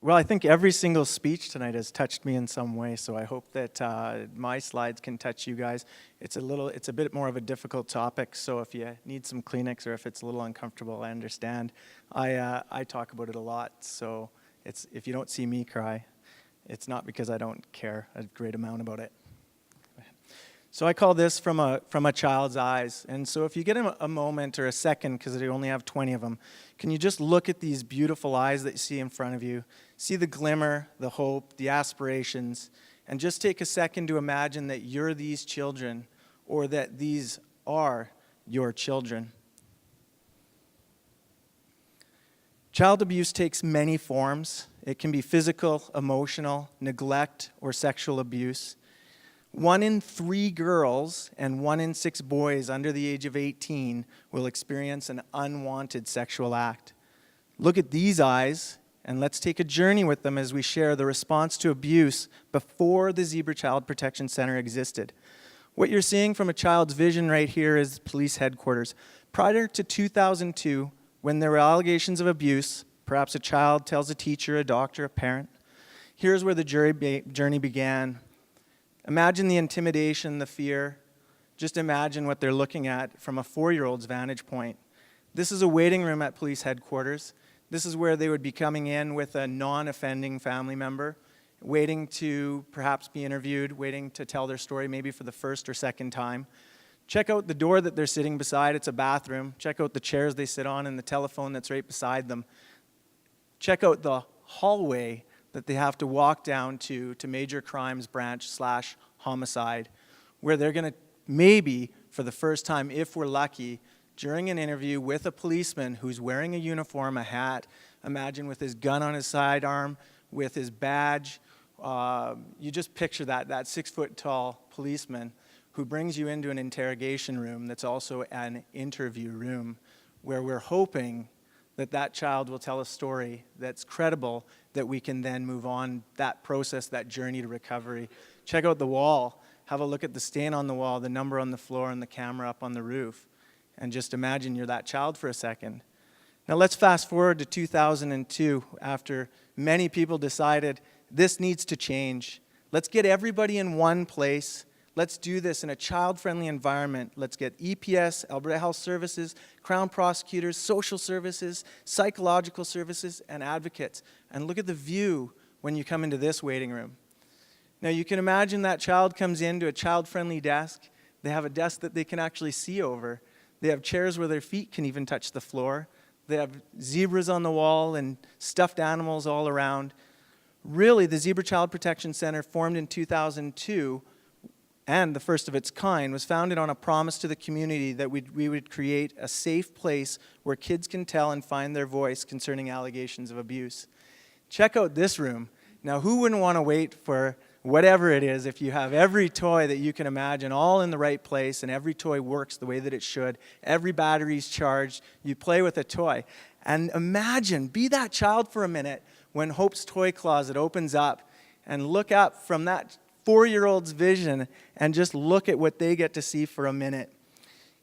Well, I think every single speech tonight has touched me in some way, so I hope that my slides can touch you guys. It's a bit more of a difficult topic, so if you need some Kleenex or if it's a little uncomfortable, I understand. I talk about it a lot, so if you don't see me cry, it's not because I don't care a great amount about it. So I call this from a child's eyes. And so if you get a moment or a second, because they only have 20 of them, can you just look at these beautiful eyes that you see in front of you, see the glimmer, the hope, the aspirations, and just take a second to imagine that you're these children, or that these are your children. Child abuse takes many forms. It can be physical, emotional, neglect, or sexual abuse. 1 in 3 girls and 1 in 6 boys under the age of 18 will experience an unwanted sexual act. Look at these eyes, and let's take a journey with them as we share the response to abuse before the Zebra Child Protection Center existed. What you're seeing from a child's vision right here is police headquarters. Prior to 2002, when there were allegations of abuse, perhaps a child tells a teacher, a doctor, a parent, here's where the journey began. Imagine the intimidation, the fear. Just imagine what they're looking at from a 4-year-old's vantage point. This is a waiting room at police headquarters. This is where they would be coming in with a non-offending family member, waiting to perhaps be interviewed, waiting to tell their story maybe for the first or second time. Check out the door that they're sitting beside. It's a bathroom. Check out the chairs they sit on and the telephone that's right beside them. Check out the hallway that they have to walk down to major crimes branch / homicide, where they're going to maybe, for the first time, if we're lucky, during an interview with a policeman who's wearing a uniform, a hat, imagine with his gun on his sidearm, with his badge, you just picture that 6-foot-tall policeman who brings you into an interrogation room that's also an interview room, where we're hoping that child will tell a story that's credible, that we can then move on that process, that journey to recovery. Check out the wall. Have a look at the stain on the wall, the number on the floor, and the camera up on the roof. And just imagine you're that child for a second. Now let's fast forward to 2002, after many people decided this needs to change. Let's get everybody in one place. Let's do this in a child-friendly environment. Let's get EPS, Alberta Health Services, Crown Prosecutors, social services, psychological services, and advocates. And look at the view when you come into this waiting room. Now you can imagine that child comes into a child-friendly desk. They have a desk that they can actually see over. They have chairs where their feet can even touch the floor. They have zebras on the wall and stuffed animals all around. Really, the Zebra Child Protection Center, formed in 2002, and the first of its kind, was founded on a promise to the community that we would create a safe place where kids can tell and find their voice concerning allegations of abuse. Check out this room. Now, who wouldn't want to wait for whatever it is if you have every toy that you can imagine all in the right place, and every toy works the way that it should, every battery's charged, you play with a toy. And imagine, be that child for a minute when Hope's Toy Closet opens up, and look up from that 4-year-old's vision and just look at what they get to see for a minute.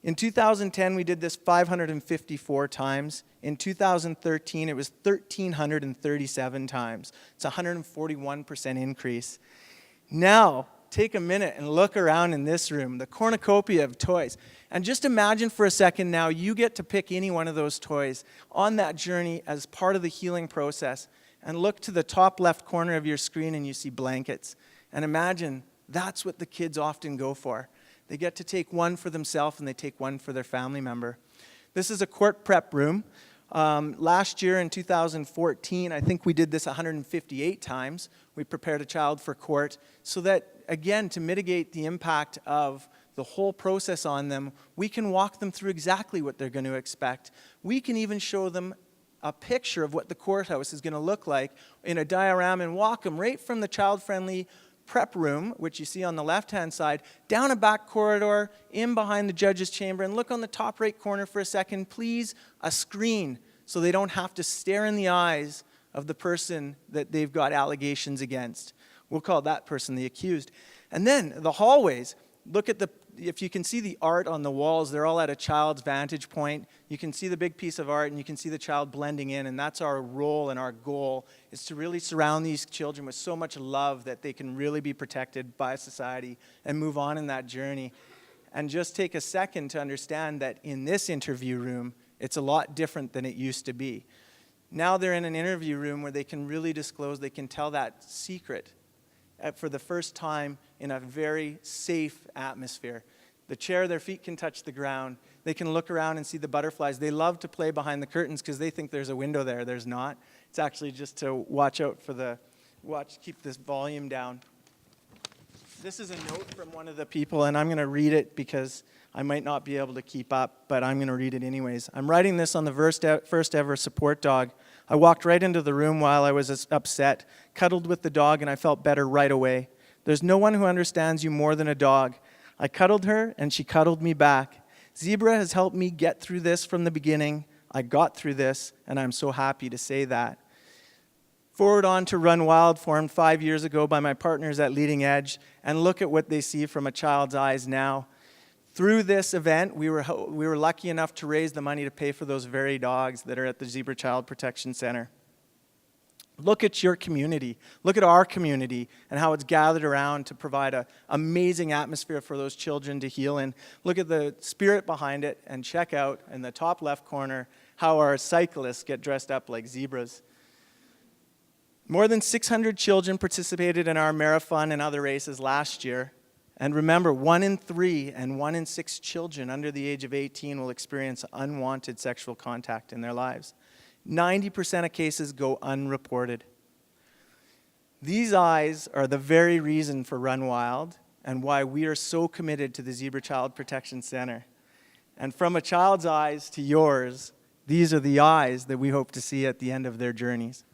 In 2010, we did this 554 times. In 2013, it was 1,337 times. It's a 141% increase. Now, take a minute and look around in this room, the cornucopia of toys. And just imagine for a second now, you get to pick any one of those toys on that journey as part of the healing process. And look to the top left corner of your screen and you see blankets. And imagine that's what the kids often go for. They get to take one for themselves and they take one for their family member. This is a court prep room. Last year in 2014, I think we did this 158 times. We prepared a child for court so that, again, to mitigate the impact of the whole process on them, we can walk them through exactly what they're going to expect. We can even show them a picture of what the courthouse is going to look like in a diorama and walk them right from the child-friendly prep room, which you see on the left-hand side, down a back corridor, in behind the judge's chamber, and look on the top right corner for a second, please, a screen, so they don't have to stare in the eyes of the person that they've got allegations against. We'll call that person the accused. And then the hallways. Look at if you can see the art on the walls, they're all at a child's vantage point. You can see the big piece of art and you can see the child blending in, and that's our role and our goal, is to really surround these children with so much love that they can really be protected by society and move on in that journey. And just take a second to understand that in this interview room, it's a lot different than it used to be. Now they're in an interview room where they can really disclose, they can tell that secret for the first time in a very safe atmosphere. The chair, their feet can touch the ground. They can look around and see the butterflies. They love to play behind the curtains because they think there's a window there. There's not. It's actually just to watch out for keep this volume down. This is a note from one of the people, and I'm going to read it because I might not be able to keep up, but I'm going to read it anyways. I'm writing this on the first ever support dog. I walked right into the room while I was upset, cuddled with the dog, and I felt better right away. There's no one who understands you more than a dog. I cuddled her, and she cuddled me back. Zebra has helped me get through this from the beginning. I got through this, and I'm so happy to say that. Forward On to Run Wild, formed 5 years ago by my partners at Leading Edge, and look at what they see from a child's eyes now. Through this event, we were lucky enough to raise the money to pay for those very dogs that are at the Zebra Child Protection Center. Look at your community. Look at our community and how it's gathered around to provide an amazing atmosphere for those children to heal in. Look at the spirit behind it, and check out in the top left corner how our cyclists get dressed up like zebras. More than 600 children participated in our marathon and other races last year. And remember, 1 in 3 and 1 in 6 children under the age of 18 will experience unwanted sexual contact in their lives. 90% of cases go unreported. These eyes are the very reason for Run Wild and why we are so committed to the Zebra Child Protection Center. And from a child's eyes to yours, these are the eyes that we hope to see at the end of their journeys.